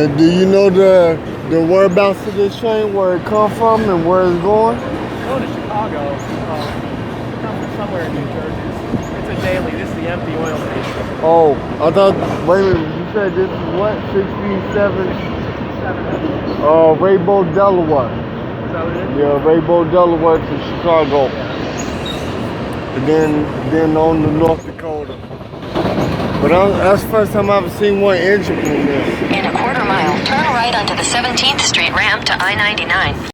And do you know the whereabouts of this train, where it come from and where it's going? It's going to Chicago. It comes from somewhere in New Jersey. It's a daily. This is the empty oil station. Oh, I thought, wait a minute, you said this is what? 67? 67. Rainbow, Delaware. Is that what it is? Yeah, Rainbow, Delaware to Chicago. And then on to North Dakota. But that's the first time I've ever seen one engine from this. In a quarter mile, turn right onto the 17th Street ramp to I-99.